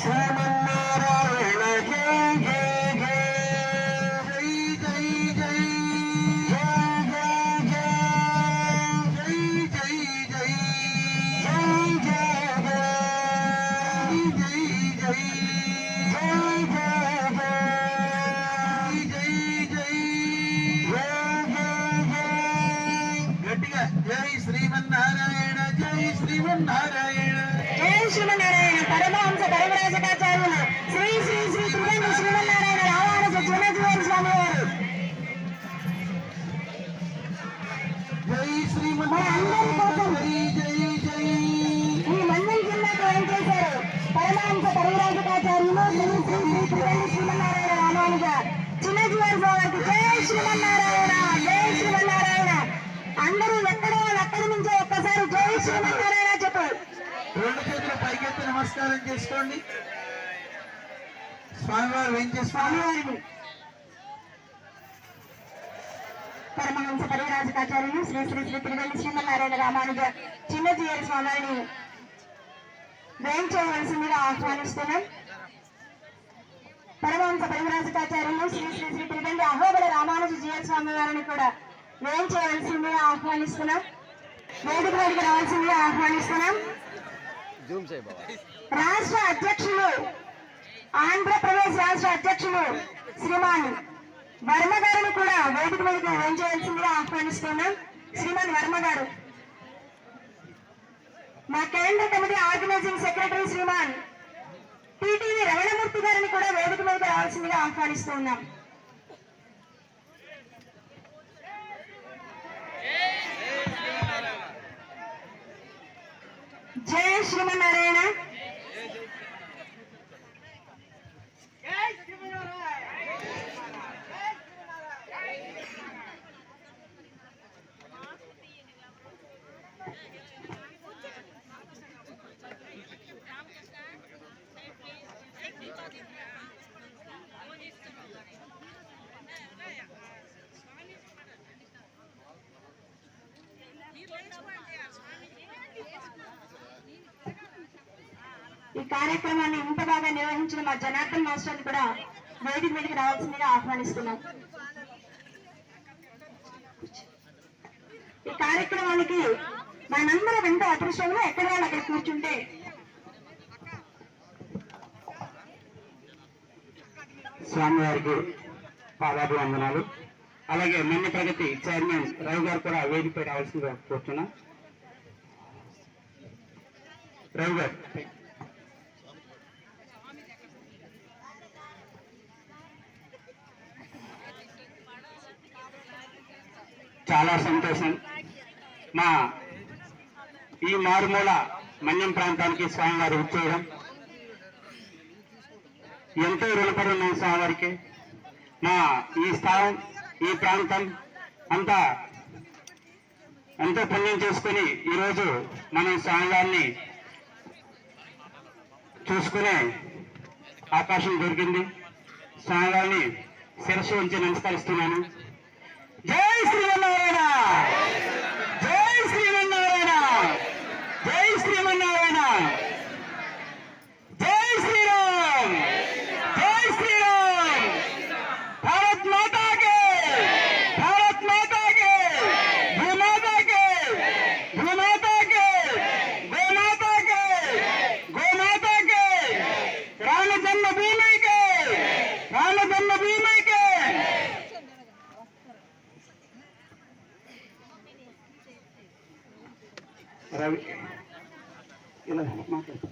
శ్రీమన్నారాయణ జై జై జై జై జై జై జై గట్టిగా జై శ్రీమన్నారాయణ జై శ్రీమన్నారాయణ జై శ్రీమన్నారాయణ. పరమహంస పరమరాజకాచార్యులు శ్రీ శ్రీ శ్రీ త్రివేణి శ్రీమన్నారాయణ రామానుజ చిన్నజీవన స్వామి వారు జై శ్రీమన్నారాయణ జై జై ఈ మండలి జిల్లాకు వెంకటేశారు. పరమహంస పరమరాజకాచార్యులు శ్రీ శ్రీ శ్రీ త్రివేణి శ్రీమన్నారాయణ రామానుజ చిన్నజీవన స్వామికి జై శ్రీమన్నారాయణ జై శ్రీమన్నారాయణ. అందరూ ఎక్కడో అక్కడి నుంచో ఒక్కసారి జై శ్రీమన్నారాయణ చెప్పారు. రెండు చేతులు పైకెత్తి నమస్కారం చేసుకోండి. స్వామివారు స్వామివారిని పరమహంస పరివరాజకాచార్యులు శ్రీ శ్రీ శ్రీ త్రివేణి శ్రీమన్నారాయణ రామానుజ చిన్నజీయర్ స్వామివారిని వేయించవలసిందిగా ఆహ్వానిస్తున్నాం. పరమహంస పరివరాజకాచార్యులు శ్రీ శ్రీ శ్రీ త్రివేణి అహోబల రామానుజ జీయర్ స్వామి వారిని కూడా వేయించవలసిందిగా ఆహ్వానిస్తున్నాం. వేదిక వేదిక రావాల్సిందిగా ఆహ్వానిస్తున్నాం. రాష్ట్ర అధ్యక్షులు ఆంధ్రప్రదేశ్ రాష్ట్ర అధ్యక్షులు శ్రీమాన్ వర్మ గారిని కూడా వేదిక మీదకి వేయించవలసిందిగా ఆహ్వానిస్తున్నాం. శ్రీమాన్ వర్మ గారు, మా కేంద్ర committee organizing secretary Shriman TTV Ramanamurthy గారిని కూడా వేదిక మీదకి రావాల్సిందిగా ఆహ్వానిస్తున్నాం. జై శ్రీమన్నారాయణ. ఈ కార్యక్రమాన్ని ఇంత బాగా నిర్వహించిన మా జనార్దన్ మాస్టర్ని కూడా వేదిక మీదకి రావాల్సిందిగా ఆహ్వానిస్తున్నాం. ఈ కార్యక్రమానికి మనందరం ఎంతో అదృష్టంగా ఎక్కడ వాళ్ళు అక్కడ కూర్చుంటే స్వామివారికి పాదాభివందనాలు. అలాగే మన్య ప్రగతి చైర్మన్ రవి గారు కూడా వేదికపై రావాల్సిందిగా కోరుతున్నా. రవి గారు చాలా సంతోషం. మా ఈ మారుమూల మన్యం ప్రాంతానికి స్వామివారు వచ్చేయడం ఎంతో రుణపడి ఉన్నాం స్వామివారికి. మా ఈ స్థలం ఈ ప్రాంతం అంతా ఎంతో పుణ్యం చేసుకుని ఈరోజు మనం స్వామివారిని చూసుకునే అవకాశం దొరికింది. స్వామివారిని శిరస్సు ఉంచి నమస్కరిస్తున్నాను. జై శ్రీమన్నారాయణ జై శ్రీమన్నారాయణ జై శ్రీమన్నారాయణ జై శ్రీరామ్ జై శ్రీరామ్. భారత్ మాతా కే భారత్ మాతా కే భూమాతా కే భూమాతా కే గోమాతా కే గోమాతా కే రామ జన్మభూమి కే రామ జన్మభూమి కే. రవి ఇలా మాట్లాడు.